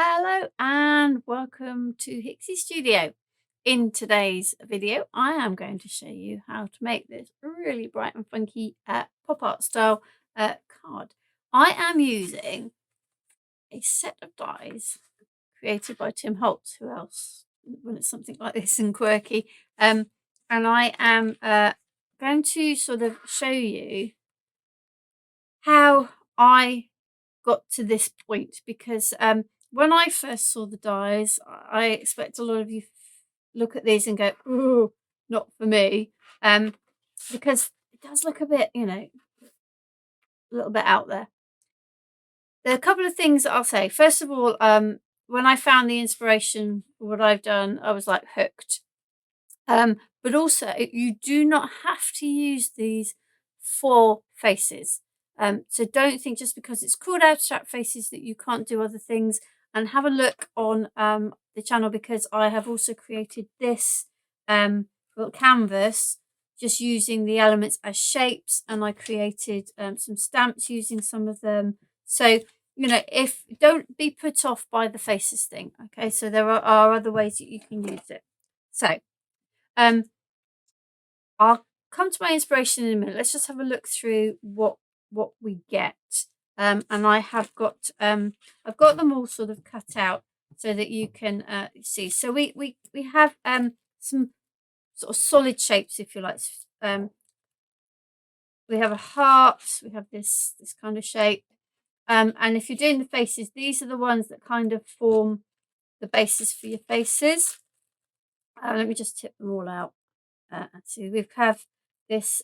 Hello and welcome to Hixxy Studio. In today's video, I am going to show you how to make this really bright and funky pop art style card. I am using a set of dies created by Holtz. Who else when it's something like this and quirky? And I am going to sort of show you how I got to this point because when I first saw the dies, I expect a lot of you look at these and go, "Ooh, not for me," because it does look a bit, a little bit out there. There are a couple of things that I'll say. First of all, when I found the inspiration for what I've done, I was like hooked. But also, you do not have to use these for faces. So don't think just because it's called abstract faces that you can't do other things. And have a look on the channel because I have also created this little canvas just using the elements as shapes, and I created some stamps using some of them. So if don't be put off by the faces thing. Okay, so there are other ways that you can use it. So I'll come to my inspiration in a minute. Let's just have a look through what we get. And I have got I've got them all sort of cut out so that you can see. So we have some sort of solid shapes, if you like. We have a heart. We have this kind of shape. And if you're doing the faces, these are the ones that kind of form the basis for your faces. Let me just tip them all out. So we have this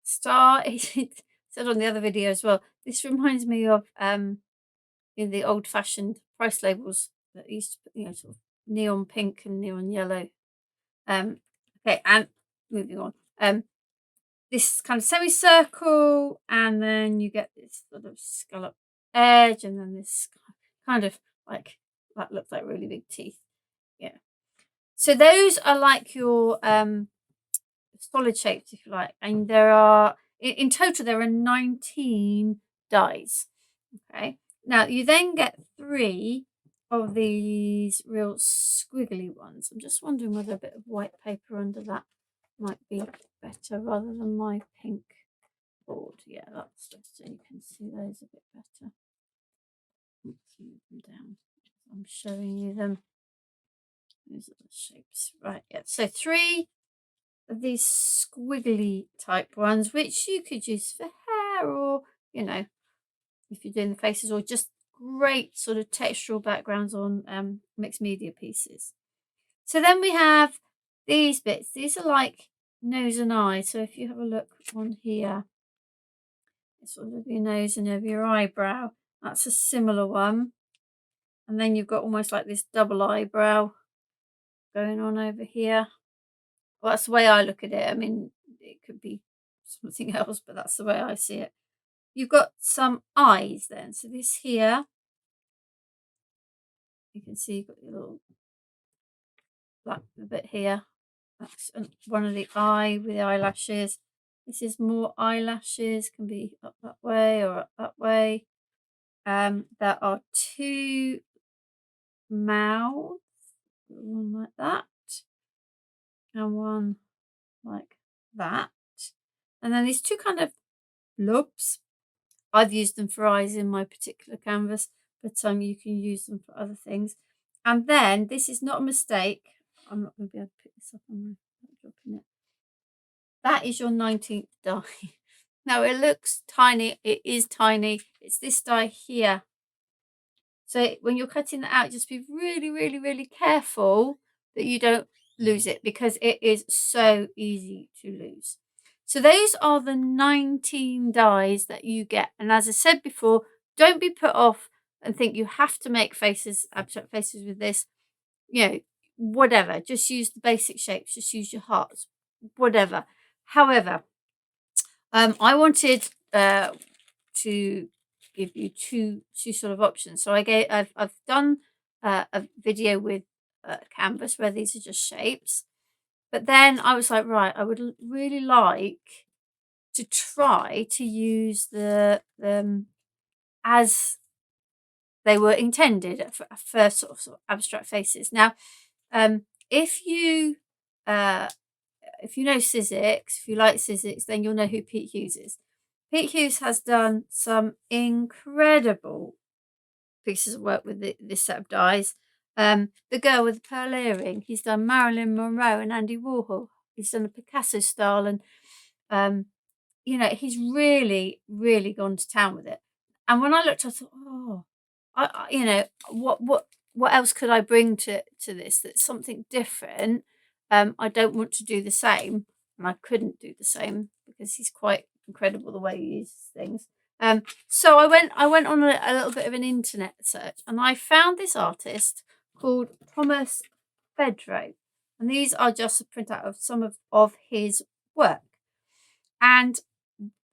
star. It said on the other video as well. This reminds me of in the old-fashioned price labels that used to put, sort of neon pink and neon yellow. Okay, and moving on. This kind of semicircle, and then you get this sort of scallop edge, and then this kind of like that looks like really big teeth. Yeah. So those are like your solid shapes, if you like, and there are in total there are 19 dies. Okay, now you then get 3 of these real squiggly ones. I'm just wondering whether a bit of white paper under that might be better rather than my pink board. Yeah, that's just so you can see those a bit better. Let's move them down. I'm showing you them. These are the shapes, right? Yeah, so 3 of these squiggly type ones, which you could use for hair, or if you're doing the faces, or just great sort of textural backgrounds on mixed media pieces. So then we have these bits. These are like nose and eye. So if you have a look on here, it's sort of your nose and over your eyebrow. That's a similar one. And then you've got almost like this double eyebrow going on over here. Well, that's the way I look at it. I mean, it could be something else, but that's the way I see it. You've got some eyes then. So this here, you can see you've got your little black bit here. That's one of the eye with the eyelashes. This is more eyelashes, can be up that way or up that way. There are 2 mouths, one like that, and one like that. And then these 2 kind of blobs. I've used them for eyes in my particular canvas, but you can use them for other things. And then this is not a mistake. I'm not going to be able to pick this up on my dropping it. That is your 19th die. Now it looks tiny. It is tiny. It's this die here. So when you're cutting that out, just be really, really, really careful that you don't lose it, because it is so easy to lose. So those are the 19 dies that you get. And as I said before, don't be put off and think you have to make faces, abstract faces with this. Whatever. Just use the basic shapes. Just use your hearts. Whatever. However, I wanted to give you two sort of options. So I've done a video with canvas where these are just shapes. But then I was like, right, I would really like to try to use the as they were intended for sort of abstract faces. Now, if you know Sizzix, if you like Sizzix, then you'll know who Pete Hughes is. Pete Hughes has done some incredible pieces of work with this set of dies. The Girl with the Pearl Earring, he's done Marilyn Monroe and Andy Warhol. He's done a Picasso style, and you know, he's really, really gone to town with it. And when I looked, I thought, oh, you know, what else could I bring to this that's something different? I don't want to do the same, and I couldn't do the same because he's quite incredible the way he uses things. So I went on a little bit of an internet search, and I found this artist called Thomas Fedro, and these are just a printout of some of his work. And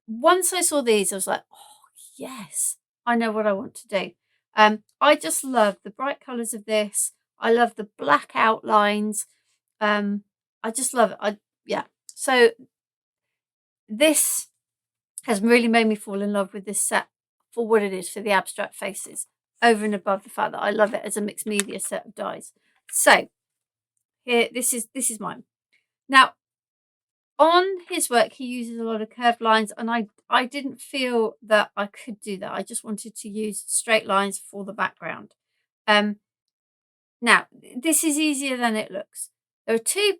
once I saw these, I was like, oh yes, I know what I want to do. I just love the bright colours of this. I love the black outlines. I just love it. Yeah. So this has really made me fall in love with this set for what it is, for the abstract faces, over and above the fact that I love it as a mixed media set of dies. So here, this is mine. Now, on his work, he uses a lot of curved lines, and I didn't feel that I could do that. I just wanted to use straight lines for the background. Now, this is easier than it looks. There are two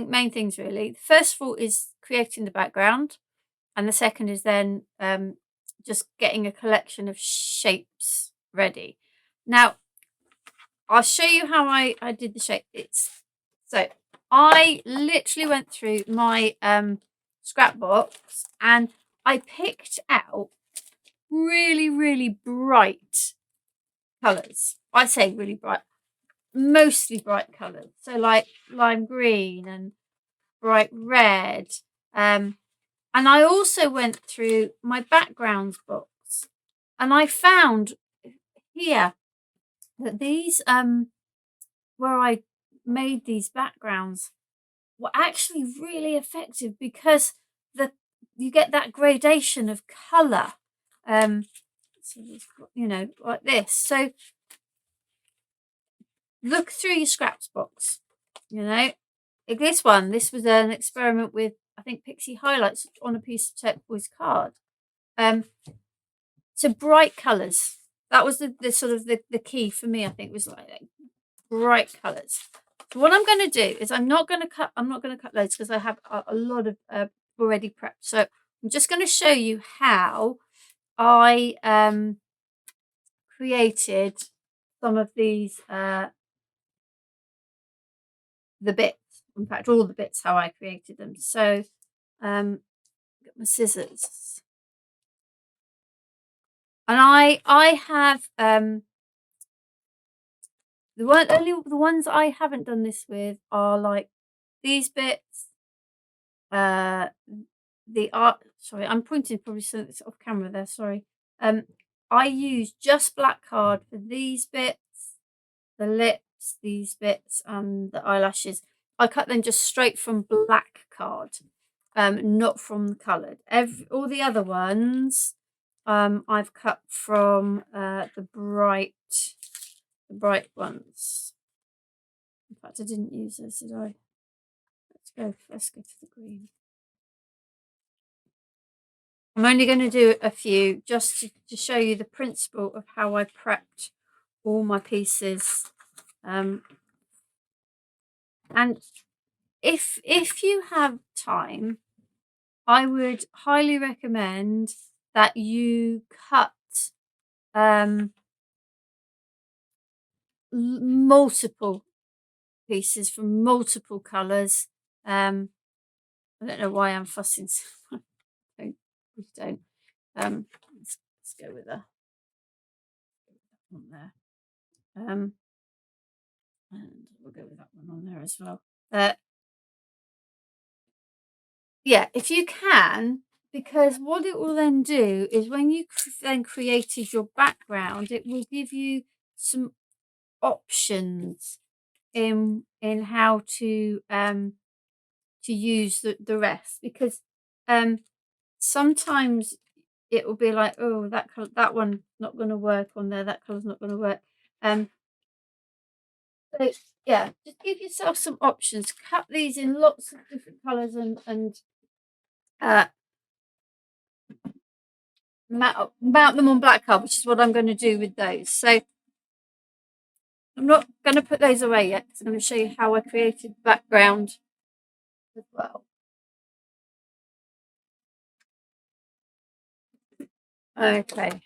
main things, really. The first of all is creating the background, and the second is then just getting a collection of shapes ready. Now, I'll show you how I did the shape. So I literally went through my scrapbox and I picked out really, really bright colours. I say really bright, mostly bright colours. So like lime green and bright red. And I also went through my backgrounds box, and I found here that these where I made these backgrounds were actually really effective because you get that gradation of colour. So you know, like this. So look through your scraps box. You know, like this was an experiment with, I think, pixie highlights on a piece of turquoise card. So bright colours. That was the sort of the key for me, I think, was like bright colours. So what I'm going to do is I'm not going to cut loads because I have a lot of already prepped. So I'm just going to show you how I created some of these the bits. In fact, all the bits, how I created them. So get my scissors. And I have the ones I haven't done this with are like these bits. The art. Sorry, I'm pointing probably so it's off camera there. Sorry. I use just black card for these bits, the lips, these bits, and the eyelashes. I cut them just straight from black card, not from the coloured. All the other ones, I've cut from the bright ones. In fact, I didn't use those, did I? Let's go to the green. I'm only going to do a few just to show you the principle of how I prepped all my pieces. And if you have time, I would highly recommend that you cut multiple pieces from multiple colours. I don't know why I'm fussing so much. Don't. Let's go with that one there. And we'll go with that one on there as well. Yeah, if you can, because what it will then do is when you then created your background, it will give you some options in how to use the rest, because sometimes it will be like, oh, that color, that one not going to work on there, that color's not going to work. So yeah, just give yourself some options. Cut these in lots of different colors and mount them on black card, which is what I'm going to do with those. So I'm not going to put those away yet because I'm going to show you how I created the background as well. Okay.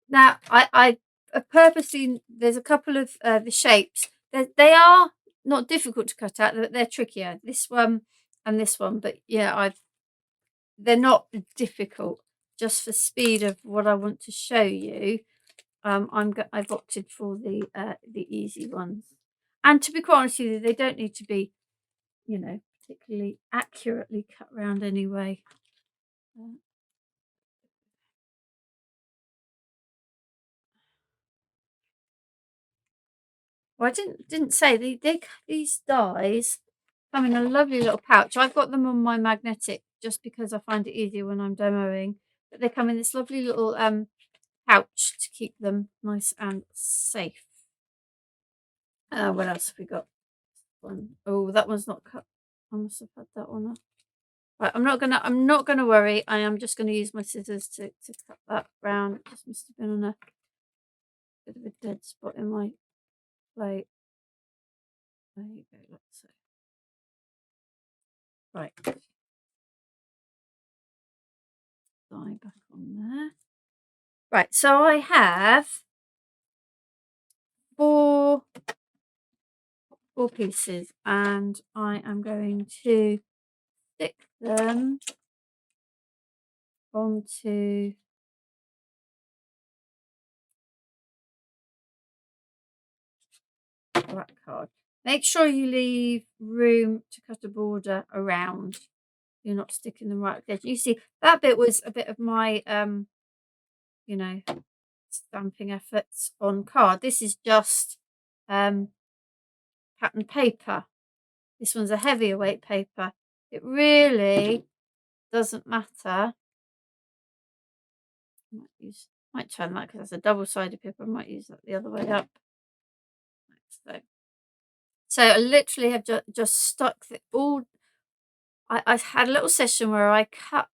Now I purposely, there's a couple of the shapes. They are not difficult to cut out. They're trickier. This one and this one, but yeah, they're not difficult. Just for speed of what I want to show you, I've opted for the easy ones. And to be quite honest with you, they don't need to be, you know, particularly accurately cut round anyway. Well, I didn't say these dies come in a lovely little pouch. I've got them on my magnetic just because I find it easier when I'm demoing. But they come in this lovely little pouch to keep them nice and safe. What else have we got? Oh, that one's not cut. I must have had that one off. Right, I'm not gonna worry. I am just gonna use my scissors to cut that round. It just must have been on a bit of a dead spot in my plate. There you go, let's see. Right. Die back on there. Right, so I have four pieces and I am going to stick them onto black card. Make sure you leave room to cut a border around. You're not sticking them right at the edge. You see, that bit was a bit of my you know, stamping efforts on card. This is just pattern paper. This one's a heavier weight paper. It really doesn't matter. Might turn that because that's a double-sided paper. I might use that the other way up. So I literally have just stuck all. I had a little session where I cut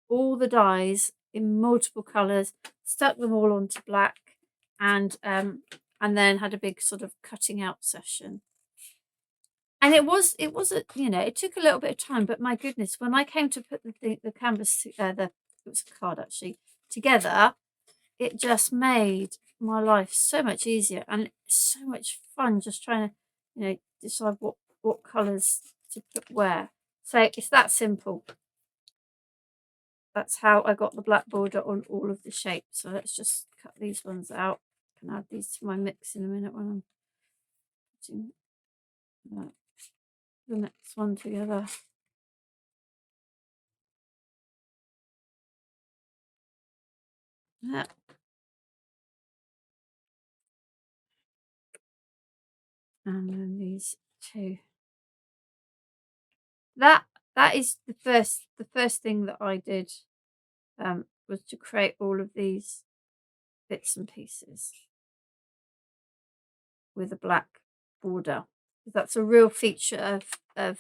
all the dies in multiple colours, stuck them all onto black, and then had a big sort of cutting out session. And it was a, you know, it took a little bit of time, but my goodness, when I came to put the canvas it was a card actually together, it just made my life so much easier and so much fun just trying to, you know, decide what colours to put where. So it's that simple. That's how I got the black border on all of the shapes. So let's just cut these ones out. I can add these to my mix in a minute when I'm putting the next one together. Yeah. And then these two. That is the first thing that I did was to create all of these bits and pieces with a black border. That's a real feature of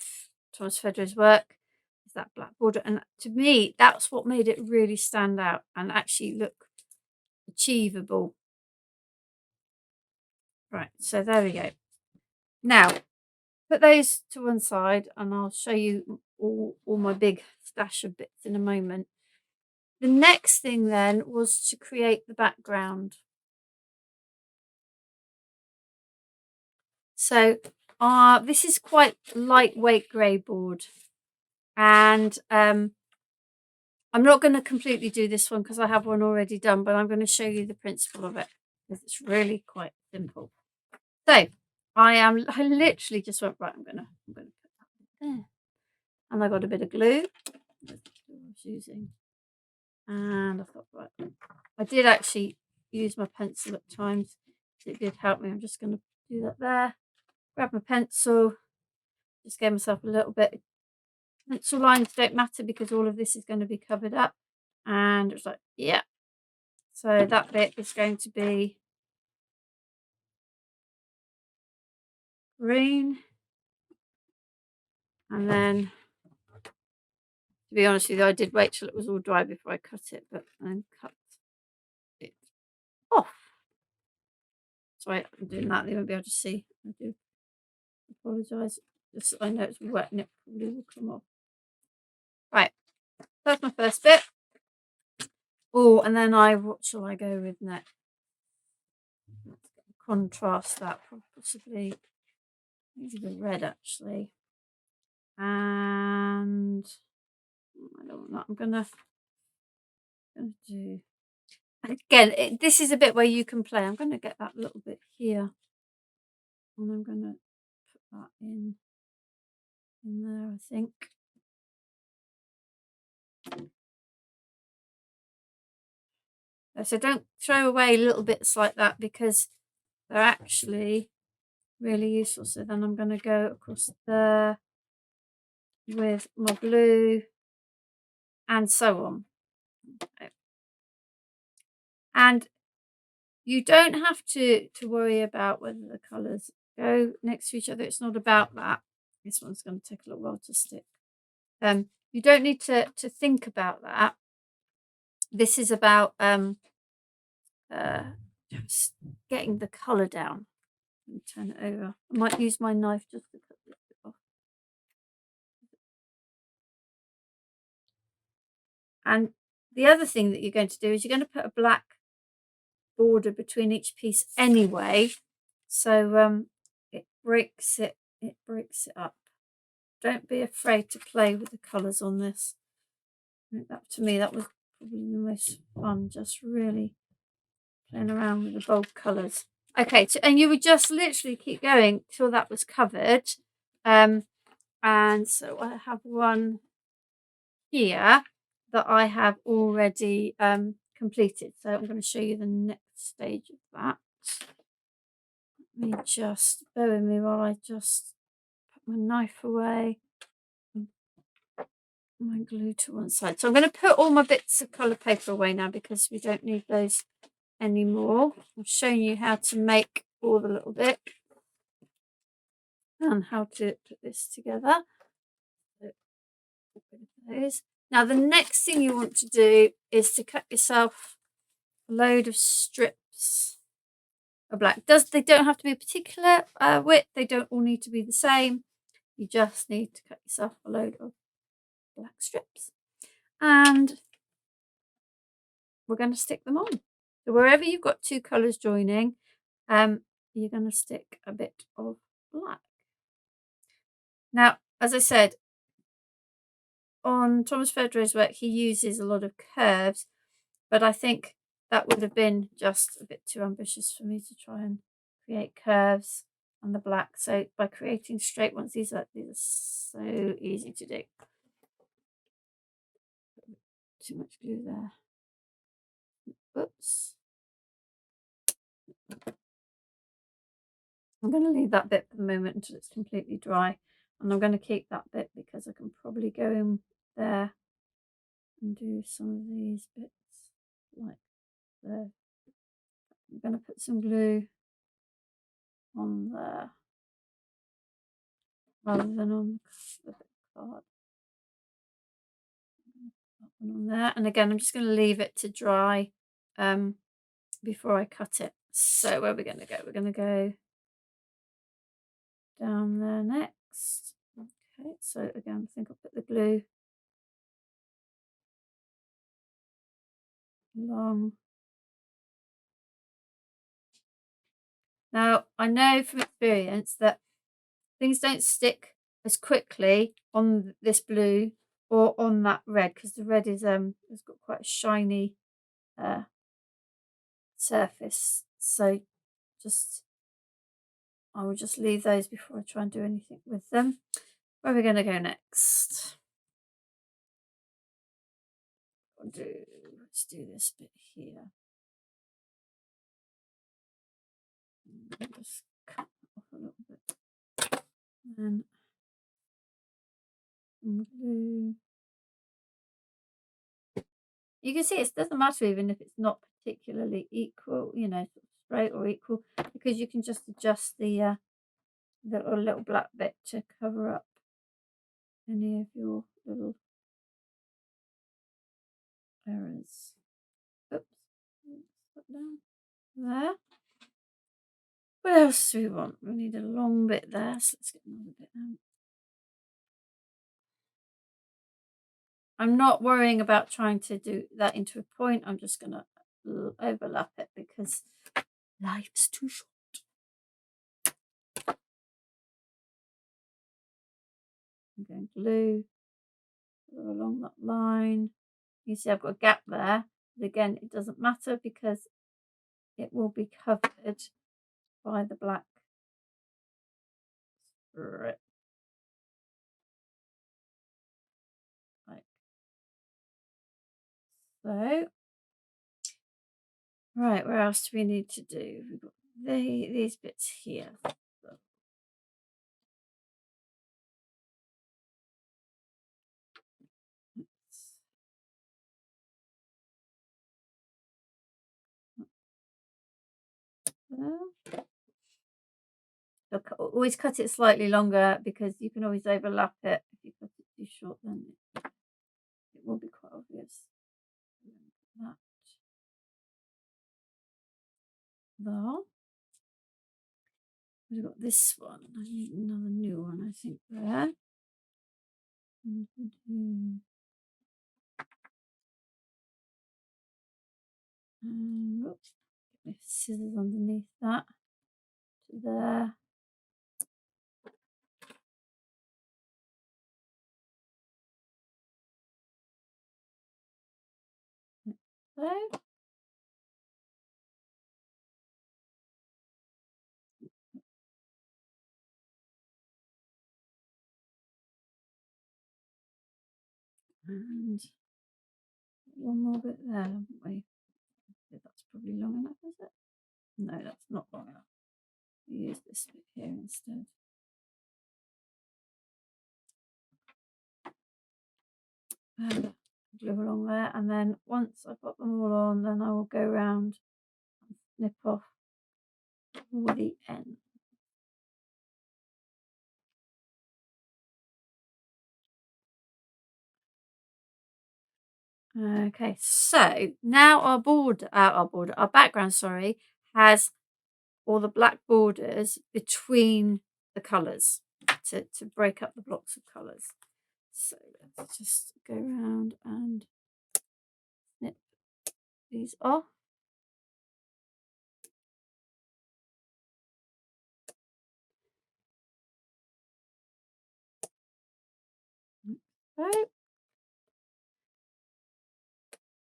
Thomas Federer's work, is that black border. And to me, that's what made it really stand out and actually look achievable. Right, so there we go. Now, put those to one side and I'll show you all my big stash of bits in a moment. The next thing then was to create the background. So this is quite lightweight grey board, and I'm not going to completely do this one because I have one already done, but I'm going to show you the principle of it because it's really quite simple. So I literally just went, right, I'm going to put that there, and I got a bit of glue. That's what I was using, and I thought, right, I did actually use my pencil at times. It did help me. I'm just going to do that there. Grab my pencil, just gave myself a little bit. Pencil lines don't matter because all of this is going to be covered up. And it was like, yeah. So that bit is going to be green. And then, to be honest with you, I did wait till it was all dry before I cut it, but then cut it off. Sorry, I'm doing that. They won't be able to see. I do apologise. Just I know it's wet and it probably will come off. Right, that's my first bit. Oh, and then what shall I go with next? Contrast that possibly. Maybe the red actually. And I don't want that. I'm gonna do. Again, this is a bit where you can play. I'm gonna get that little bit here, and I'm gonna put that in there. I think. So don't throw away little bits like that because they're actually really useful. So then I'm going to go across there with my blue and so on. Okay. And you don't have to worry about whether the colours go next to each other. It's not about that. This one's going to take a little while to stick. You don't need to think about that. This is about just getting the colour down. And turn it over. I might use my knife just to cut this bit off. And the other thing that you're going to do is you're going to put a black border between each piece anyway, so it breaks it up. Don't be afraid to play with the colours on this. That to me, that was probably the most fun, just really playing around with the bold colours. Okay, so, and you would just literally keep going till that was covered. And so I have one here that I have already completed. So I'm going to show you the next stage of that. Let me just bear with me while I just put my knife away and my glue to one side. So I'm going to put all my bits of colour paper away now because we don't need those anymore. I've shown you how to make all the little bits and how to put this together. Those. Now the next thing you want to do is to cut yourself a load of strips of black. They don't have to be a particular width. They don't all need to be the same. You just need to cut yourself a load of black strips, and we're going to stick them on. So wherever you've got two colours joining, you're going to stick a bit of black. Now, as I said, on Thomas Federer's work, he uses a lot of curves, but I think that would have been just a bit too ambitious for me to try and create curves on the black. So by creating straight ones, these are so easy to do. Too much glue there. Oops. I'm going to leave that bit for the moment until it's completely dry, and I'm going to keep that bit because I can probably go in there and do some of these bits like there. I'm going to put some glue on there rather than on the card. That one on there, and again I'm just going to leave it to dry before I cut it. So where are we going to go? We're going to go down there next. Okay, so again I think I'll put the glue along. Now I know from experience that things don't stick as quickly on this blue or on that red because the red is has got quite a shiny surface. So I will just leave those before I try and do anything with them. Where are we going to go next? Let's do this bit here. Just cut off a little bit. And glue. You can see it doesn't matter even if it's not particularly equal, you know, straight or equal, because you can just adjust the little black bit to cover up any of your little errors. Oops, put down there. What else do we want? We need a long bit there, so let's get another bit out. I'm not worrying about trying to do that into a point. I'm just going to overlap it because life's too short. I'm going glue along that line. You see I've got a gap there, but again it doesn't matter because it will be covered by the black strip. Like so. Right, where else do we need to do? We've got these bits here. Look, always cut it slightly longer because you can always overlap it. If you cut it too short, then it will be quite obvious. That there. We've got this one. I need another new one, I think, there. Oops, get my scissors underneath that. To there. So. And one more bit there, haven't we? That's probably long enough, is it? No, that's not long enough. Use this bit here instead. Glue along there, and then once I've got them all on, then I will go around and snip off all the ends. Okay, so now our background, sorry, has all the black borders between the colours to break up the blocks of colours. So let's just go around and snip these off. Okay.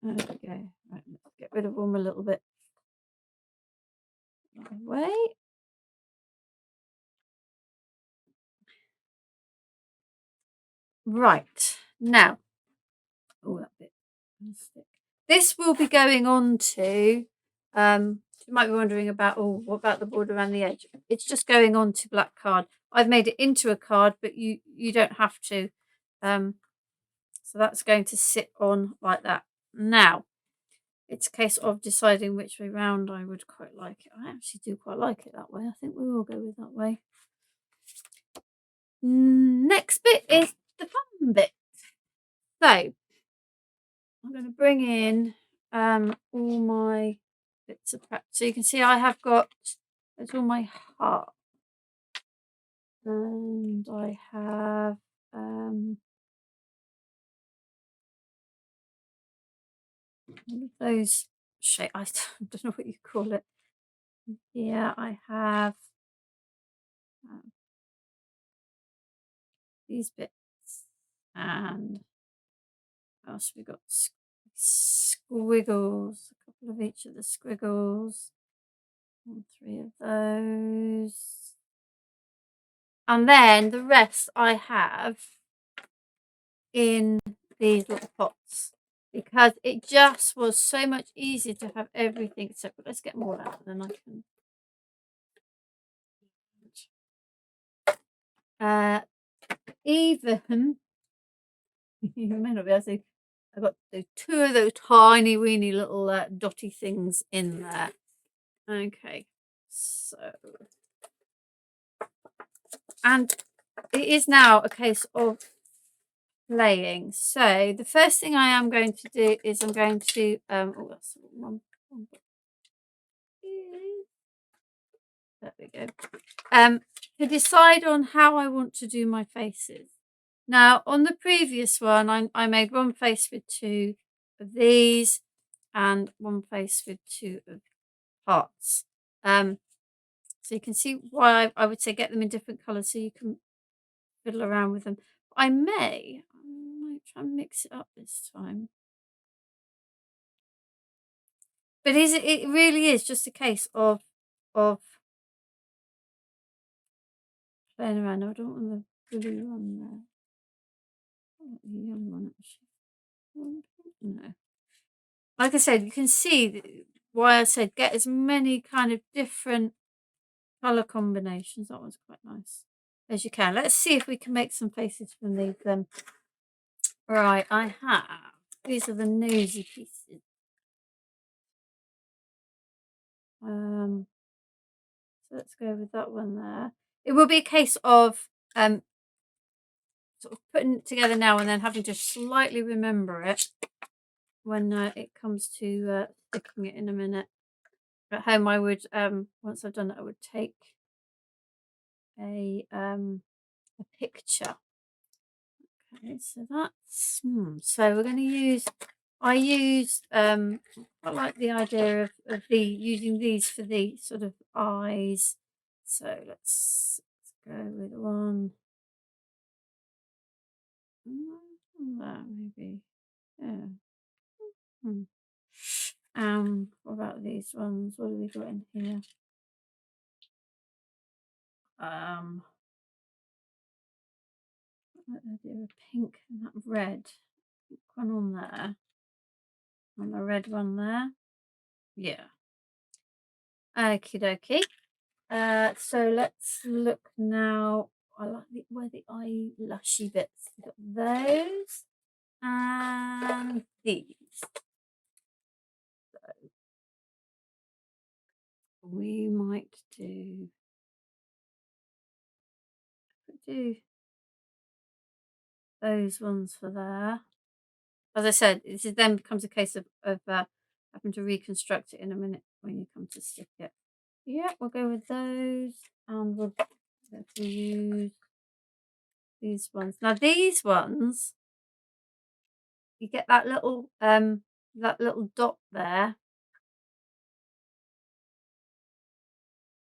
There we go. Right, let's get rid of them a little bit. Away. Right, now, oh, that bit. This will be going on to, you might be wondering about, oh, what about the border around the edge? It's just going on to black card. I've made it into a card, but you don't have to. So that's going to sit on like that. Now, it's a case of deciding which way round I would quite like it. I actually do quite like it that way. I think we will go with that way. Next bit is the fun bit. So I'm going to bring in all my bits of prep. So you can see I have got, there's all my heart. And I have all of those shapes. I don't know what you call it. Yeah, I have these bits. And what else have we got? Squiggles, a couple of each of the squiggles, and 3 of those, and then the rest I have in these little pots because it just was so much easier to have everything separate. Let's get more out, then I can even you may not be able to see. I've got those two of those tiny weeny little dotty things in there. Okay, so, and it is now a case of laying. So the first thing I am going to do is I'm going to oh, that's one. There we go. To decide on how I want to do my faces. Now on the previous one I made one face with two of these and one face with two of hearts. So you can see why I would say get them in different colours so you can fiddle around with them. I might try and mix it up this time. But it really is just a case of playing around. I don't want the blue one there. I want the yellow one actually. No. Like I said, you can see why I said get as many kind of different colour combinations. That one's quite nice as you can. Let's see if we can make some faces from these then. Right, I have. These are the nosy pieces. So let's go with that one there. It will be a case of sort of putting it together now and then having to slightly remember it when it comes to sticking it in a minute. At home I would once I've done it I would take a picture. Okay, so that's so we're going to use I like the idea of using these for the sort of eyes. So let's go with one. That maybe, yeah. What about these ones? What have we got in here? I like the idea of pink and that red. Pink one on there, and the red one there. Yeah. Okie dokie. So let's look now. I like where the eyelashy bits. We've got those and these. So we might do those ones for there. As I said, this is then becomes a case of having to reconstruct it in a minute when you come to stick it. Yeah, we'll go with those, and we'll use these ones. Now these ones, you get that little dot there,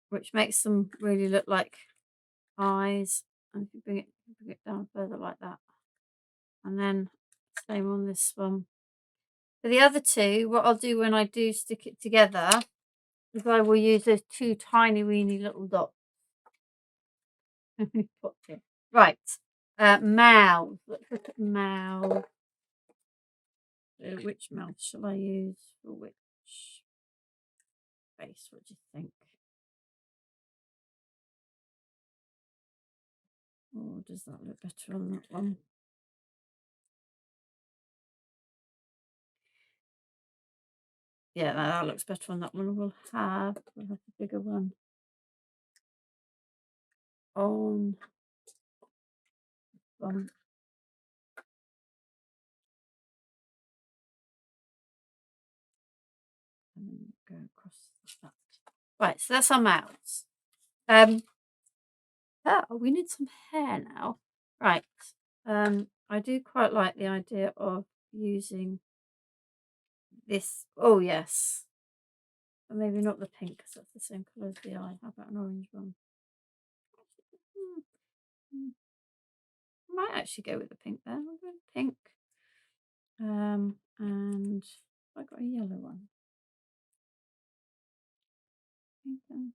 which makes them really look like eyes. And if you bring it down further like that, and then same on this one. For the other two, what I'll do when I do stick it together is I will use those two tiny weeny little dots. Right, mouth. Let's look at mouth. Which mouth shall I use for which face? What do you think? Or does that look better on that one? Yeah, that looks better on that one. We'll have the bigger one on one. And then go across that. Right, so that's our mouths. Oh, we need some hair now. Right. I do quite like the idea of using this. Oh yes. But maybe not the pink because that's the same colour as the eye. How about an orange one? I might actually go with the pink there. I'll go with pink. And I got a yellow one.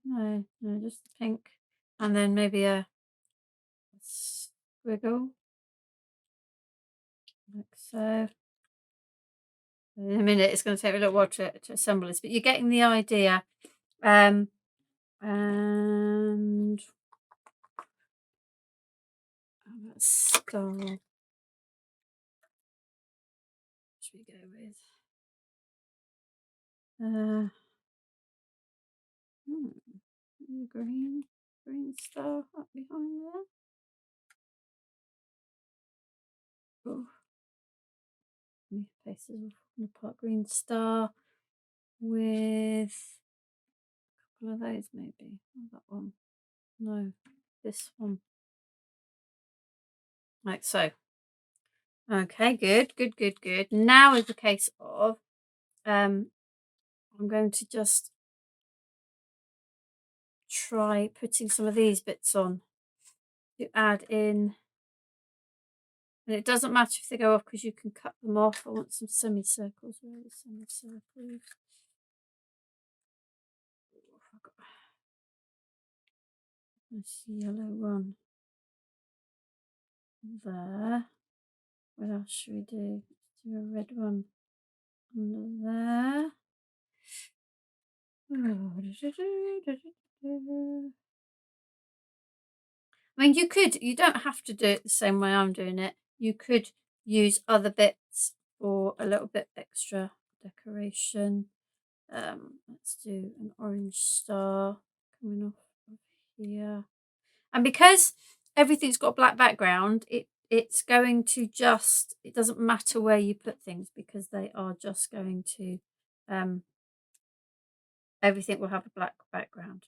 No, just the pink. And then maybe a squiggle. Like so. In a minute, it's going to take me a little while to assemble this, but you're getting the idea. And star. should we go with? Green star up behind there. Oh, my face is all falling apart. Green star with a couple of those maybe. Oh, that one. No, this one. Like so. Okay, good. Now is the case of I'm going to just try putting some of these bits on to add in. And it doesn't matter if they go off because you can cut them off. I want some semicircles. Where are the semicircles? This yellow one there. What else should we do? Let's do a red one under there. I mean, you don't have to do it the same way I'm doing it. You could use other bits for a little bit extra decoration. Let's do an orange star coming off of here. And because everything's got a black background, it's going to just, it doesn't matter where you put things because they are just going to, everything will have a black background.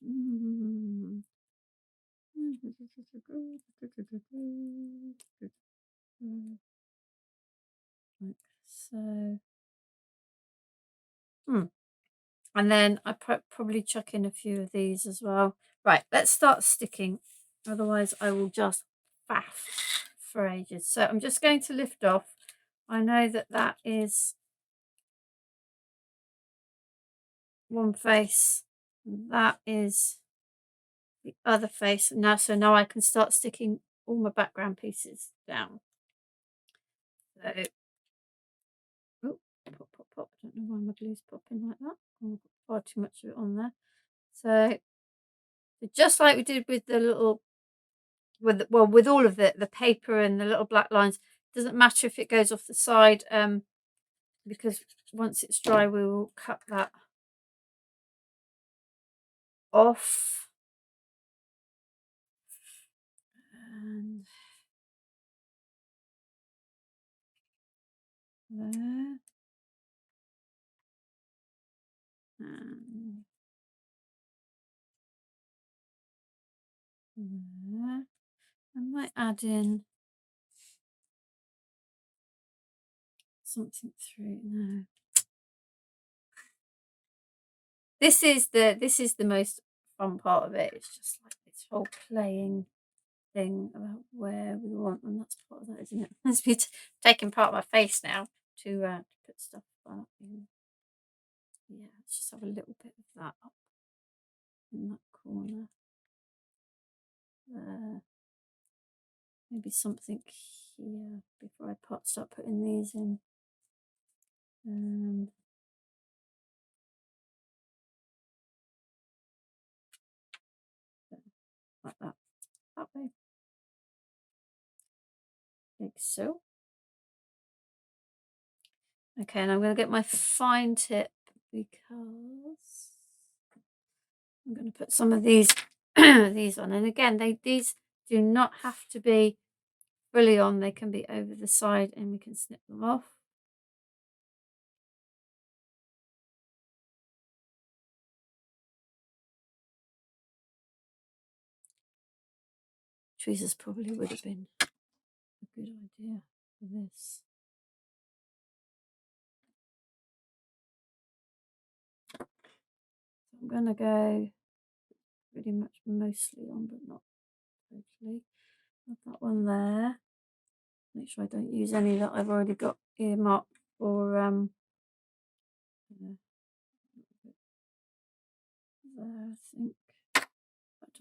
Like so. And then I probably chuck in a few of these as well. Right, let's start sticking. Otherwise I will just faff for ages. So I'm just going to lift off. I know that that is one face. That is the other face. Now, so now I can start sticking all my background pieces down. So, oh, pop. I don't know why my glue's popping like that. Oh, I've got far too much of it on there. So just like we did with the little, with all of the paper and the little black lines, doesn't matter if it goes off the side, because once it's dry we will cut that off. And there. And there. I might add in something through. No. This is the most fun part of it. It's just like this whole playing thing about where we want, and that's part of that, isn't it? It's me taking part of my face now to put stuff up in. Yeah, let's just have a little bit of that up in that corner there. Maybe something here before I start putting these in. Like that way. Like so. Okay, and I'm going to get my fine tip because I'm going to put some of these these on. And again, these do not have to be fully on. They can be over the side and we can snip them off. Tweezers probably would have been a good idea for this. So I'm going to go pretty much mostly on, but not totally. Have that one there. Make sure I don't use any that I've already got earmarked for there, I think. I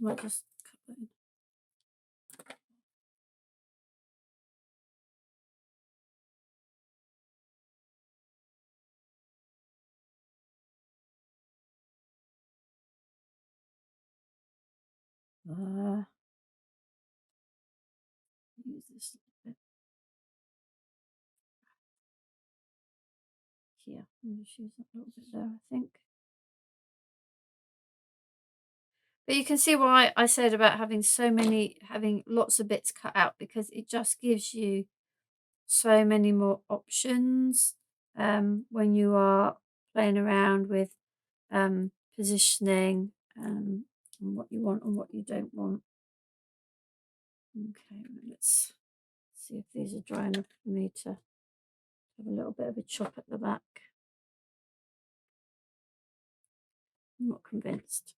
might just cut that in. Use this a bit. here. I'm just use that little bit there, I think. But you can see why I said about having lots of bits cut out, because it just gives you so many more options when you are playing around with positioning and what you want and what you don't want. Okay, let's see if these are dry enough for me to have a little bit of a chop at the back. I'm not convinced.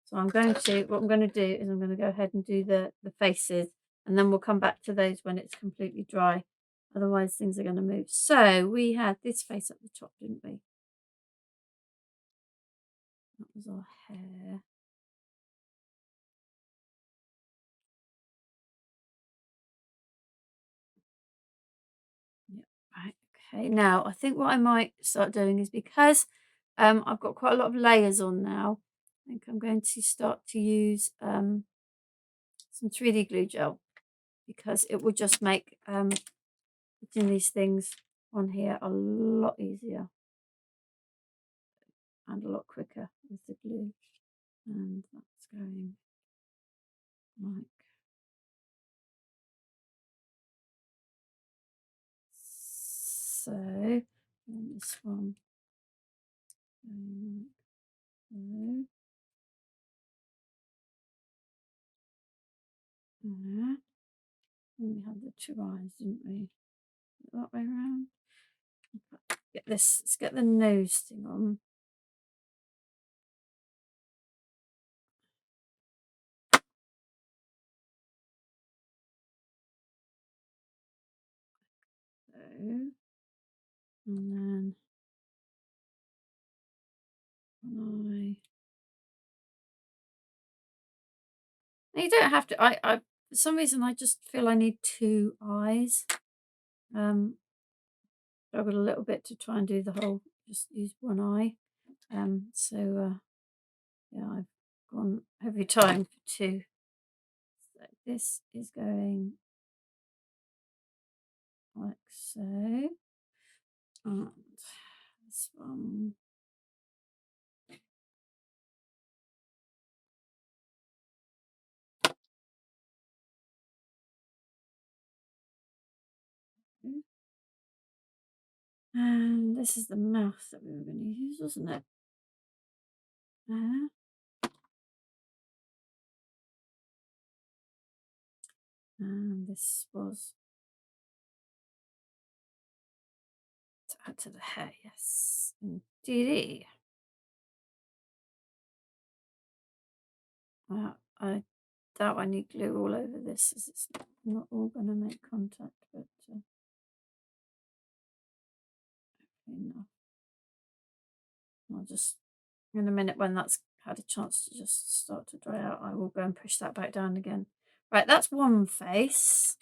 So what I'm going to do is I'm going to go ahead and do the faces, and then we'll come back to those when it's completely dry. Otherwise things are going to move. So we had this face at the top, didn't we? That was our hair. Yep. Right. Okay. Now I think what I might start doing is, because I've got quite a lot of layers on now, I think I'm going to start to use some 3D glue gel, because it will just make putting these things on here a lot easier and a lot quicker with the glue. And that's going like so. And this one going like so. And we had the 2 eyes, didn't we? That way around. Let's get the nose thing on. So, and then an eye. Now you don't have to. I for some reason I just feel I need 2 eyes. Struggled a little bit to try and do the whole, just use 1 eye. Yeah, I've gone every time for 2. So this is going like so. And this one. And this is the mouth that we were going to use, wasn't it? And this was to add to the hair, yes, indeed. I doubt I need glue all over this, as it's not all going to make contact, but enough. I'll just, in a minute, when that's had a chance to just start to dry out, I will go and push that back down again. Right, that's one face.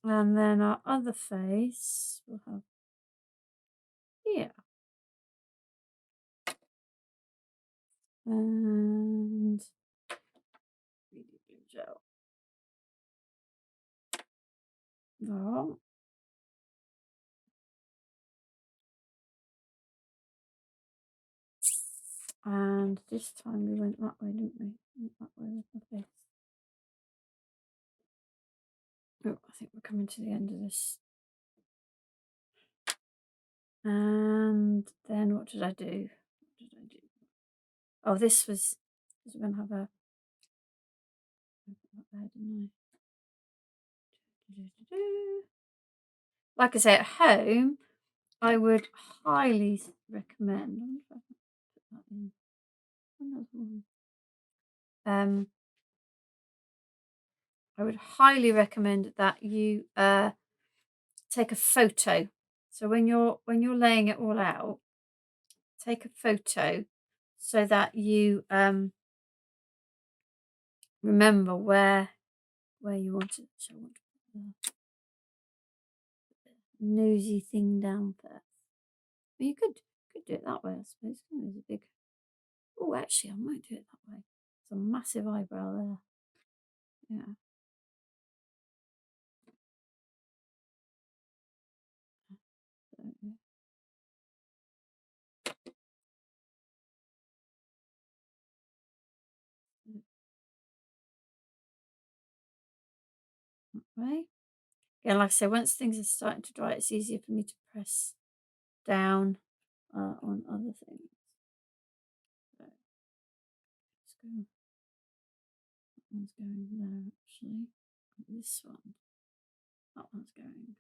And then our other face we'll have here. And 3D glue gel. There. And this time we went that way, didn't we? Went that way with the face. Oh, I think we're coming to the end of this. And then what did I do? What did I do? Oh, this was, because we're going to have a, there, didn't I? Like I say, at home, I would highly recommend. I wonder if I can put that in. Another one. I would highly recommend that you take a photo. So when you're laying it all out, take a photo so that you remember where you want it. So I want to put the nosy thing down first. But you could do it that way, I suppose. There's a big. Oh, actually, I might do it that way. It's a massive eyebrow there. Yeah. Right. Again, like I said, once things are starting to dry, it's easier for me to press down on other things. So let's go. That one's going there actually. This one. That one's going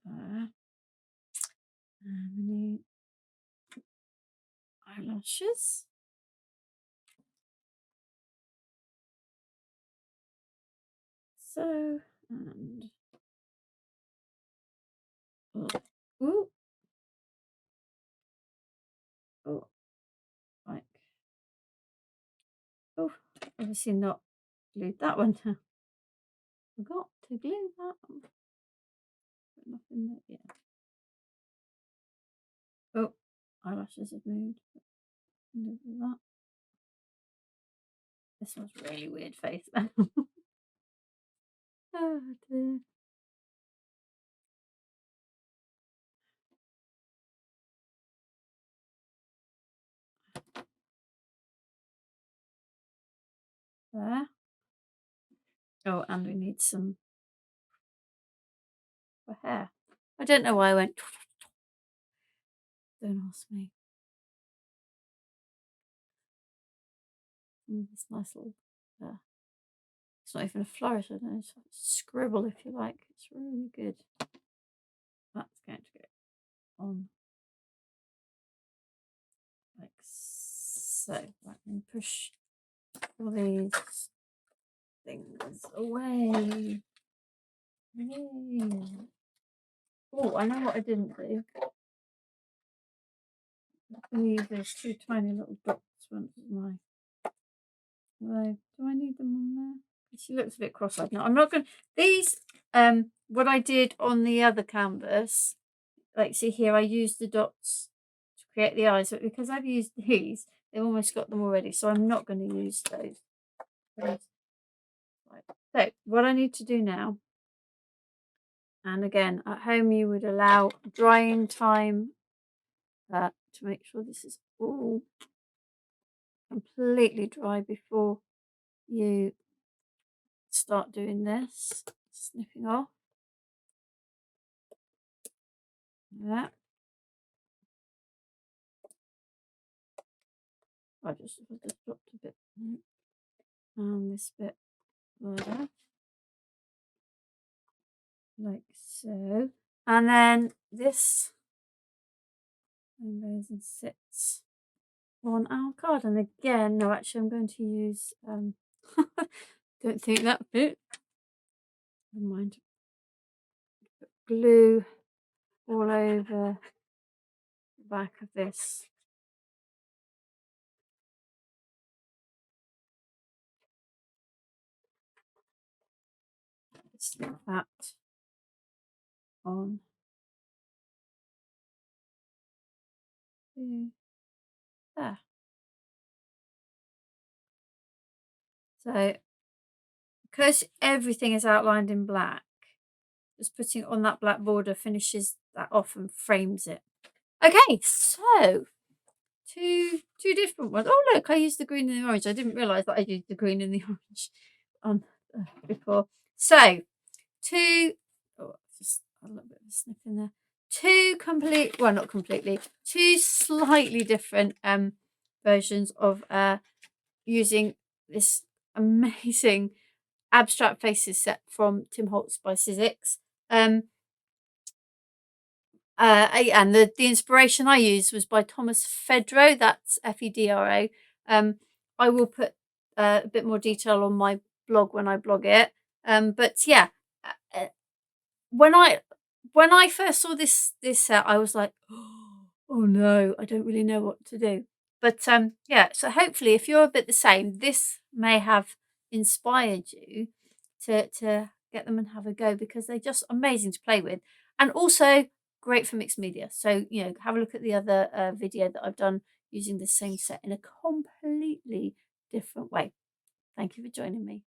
there. And we need eyelashes. So, and ooh, oh, like, oh, obviously not glued that one. Forgot to glue that one. Put nothing there. Yeah. Oh, eyelashes have moved. Live with that. This one's really weird face. Oh dear. There. Oh, and we need some for hair. I don't know why I went. Don't ask me. This nice little. It's not even a flourish. I don't know. It's a scribble, if you like. It's really good. That's going to go on like so. Let me push all these things away. Yay. Oh, I know what I didn't do. I need those two tiny little dots. Ones my. Do I need them on there? She looks a bit cross-eyed now. I'm not going to. These, what I did on the other canvas, like see here, I used the dots to create the eyes, but because I've used these, they've almost got them already, so I'm not going to use those. Right. So what I need to do now, and again, at home you would allow drying time to make sure this is all completely dry before you start doing this, snipping off. Yeah. I just dropped a bit. And this bit there. Like so. And then this goes and sits on our card. And again, no, actually I'm going to use don't think that bit. Never mind. Glue all over the back of this. Stick that on there. So because everything is outlined in black, just putting it on that black border finishes that off and frames it. Okay, so two different ones. Oh look, I used the green and the orange. I didn't realise that I used the green and the orange on before. So just a little bit of a snip in there. Not completely, two slightly different versions of using this amazing abstract faces set from Tim Holtz by Sizzix. And the inspiration I used was by Thomas Fedro. That's Fedro. I will put a bit more detail on my blog when I blog it. But yeah, when I first saw this set, I was like, oh no, I don't really know what to do. But yeah, so hopefully if you're a bit the same, this may have inspired you to get them and have a go, because they're just amazing to play with, and also great for mixed media. So, you know, have a look at the other video that I've done using the same set in a completely different way. Thank you for joining me.